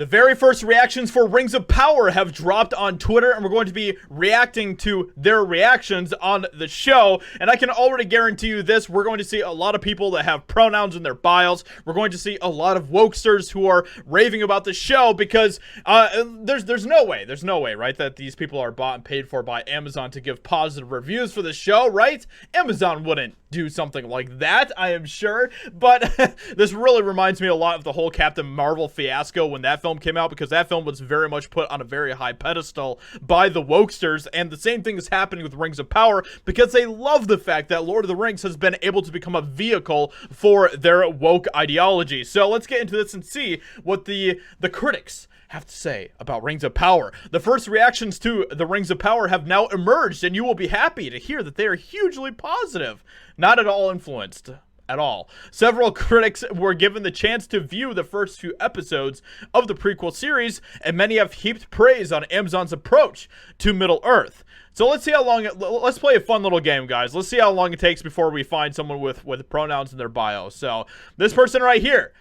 The very first reactions for Rings of Power have dropped on Twitter, and we're going to be reacting to their reactions on the show. And I can already guarantee you this: we're going to see a lot of people that have pronouns in their bios. We're going to see a lot of wokesters who are raving about the show because there's no way, right, that these people are bought and paid for by Amazon to give positive reviews for the show, right? Amazon wouldn't do something like that, I am sure. But this really reminds me a lot of the whole Captain Marvel fiasco when that film came out, because that film was very much put on a very high pedestal by the wokesters, and the same thing is happening with Rings of Power because they love the fact that Lord of the Rings has been able to become a vehicle for their woke ideology. So let's get into this and see what the critics have to say about Rings of Power. The first reactions to the Rings of Power have now emerged, and you will be happy to hear that they are hugely positive, not at all influenced at all. Several critics were given the chance to view the first few episodes of the prequel series, and many have heaped praise on Amazon's approach to Middle-earth. So let's see how long let's play a fun little game, guys. Let's see how long it takes before we find someone with pronouns in their bio. So this person right here,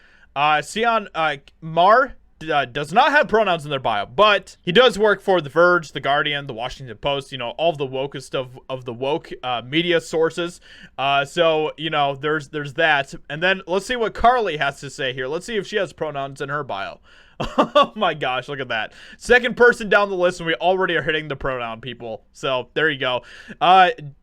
Sion Mar, does not have pronouns in their bio, but he does work for The Verge, The Guardian, The Washington Post, you know, all of the wokest of the woke media sources. So, you know, there's that. And then let's see what Carly has to say here. Let's see if she has pronouns in her bio. Oh my gosh, look at that. Second person down the list, and we already are hitting the pronoun people. So there you go.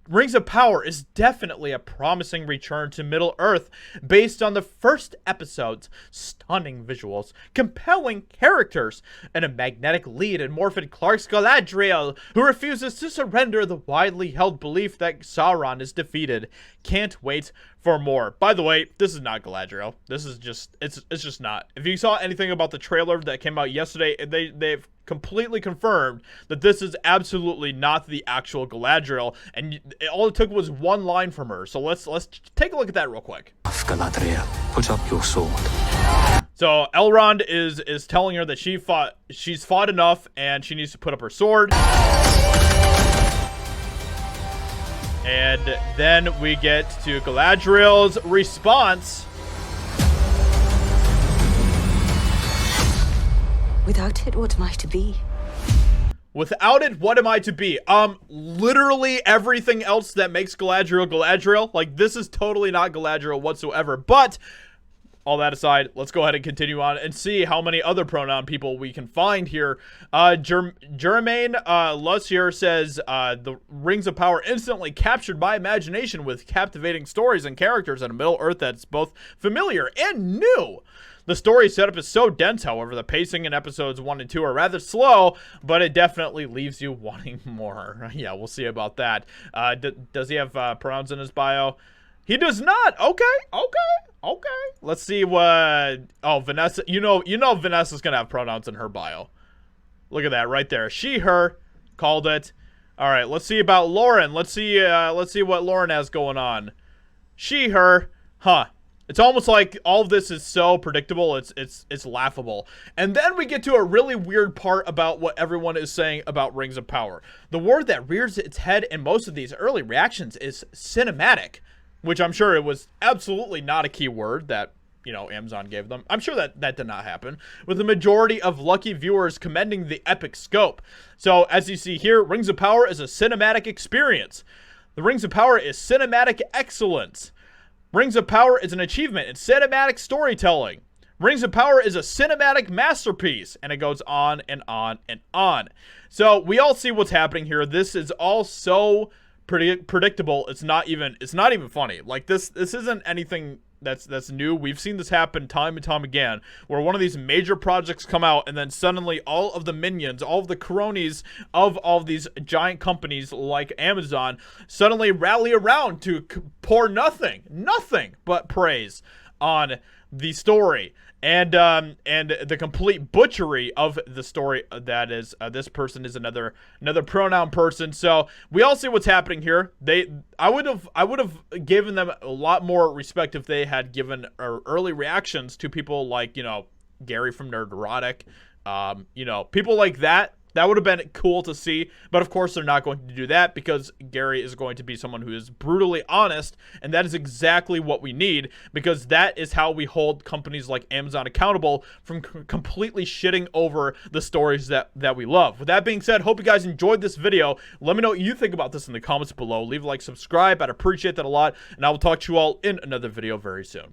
Rings of Power is definitely a promising return to Middle-earth based on the first episode's stunning visuals, compelling characters, and a magnetic lead in Morphin Clark's Galadriel, who refuses to surrender the widely held belief that Sauron is defeated. Can't wait for more. By the way, this is not Galadriel. This is just, it's just not. If you saw anything about the trailer that came out yesterday, they've completely confirmed that this is absolutely not the actual Galadriel, and all it took was one line from her. So let's take a look at that real quick. Galadriel, put up your sword. So Elrond is telling her that she's fought enough and she needs to put up her sword. And then we get to Galadriel's response. Without it, what am I to be? Without it, what am I to be? Literally everything else that makes Galadriel Galadriel. Like, this is totally not Galadriel whatsoever. But all that aside, let's go ahead and continue on and see how many other pronoun people we can find here. Jermaine Lussier says, the Rings of Power instantly captured my imagination with captivating stories and characters in a Middle-earth that's both familiar and new. The story setup is so dense, however, the pacing in episodes 1 and 2 are rather slow, but it definitely leaves you wanting more. Yeah, we'll see about that. Does he have pronouns in his bio? He does not. Okay. Let's see what... Oh, Vanessa. You know Vanessa's going to have pronouns in her bio. Look at that right there. She, her. Called it. All right, let's see about Lauren. Let's see what Lauren has going on. She, her. Huh. It's almost like all of this is so predictable, it's laughable. And then we get to a really weird part about what everyone is saying about Rings of Power. The word that rears its head in most of these early reactions is cinematic, which I'm sure it was absolutely not a key word that, you know, Amazon gave them. I'm sure that did not happen, with the majority of lucky viewers commending the epic scope. So as you see here, Rings of Power is a cinematic experience. The Rings of Power is cinematic excellence. Rings of Power is an achievement in cinematic storytelling. Rings of Power is a cinematic masterpiece. And it goes on and on and on. So we all see what's happening here. This is all so predictable. It's not even funny. Like this isn't anything that's new. We've seen this happen time and time again, where one of these major projects come out and then suddenly all of the minions, all of the cronies of all of these giant companies like Amazon suddenly rally around to pour nothing but praise on the story and the complete butchery of the story that is this person is another pronoun person. So we all see what's happening here. I would have given them a lot more respect if they had given early reactions to people like, you know, Gary from Nerd Erotic, you know, people like that That would have been cool to see, but of course they're not going to do that because Gary is going to be someone who is brutally honest, and that is exactly what we need, because that is how we hold companies like Amazon accountable from completely shitting over the stories that we love. With that being said, hope you guys enjoyed this video. Let me know what you think about this in the comments below. Leave a like, subscribe. I'd appreciate that a lot, and I will talk to you all in another video very soon.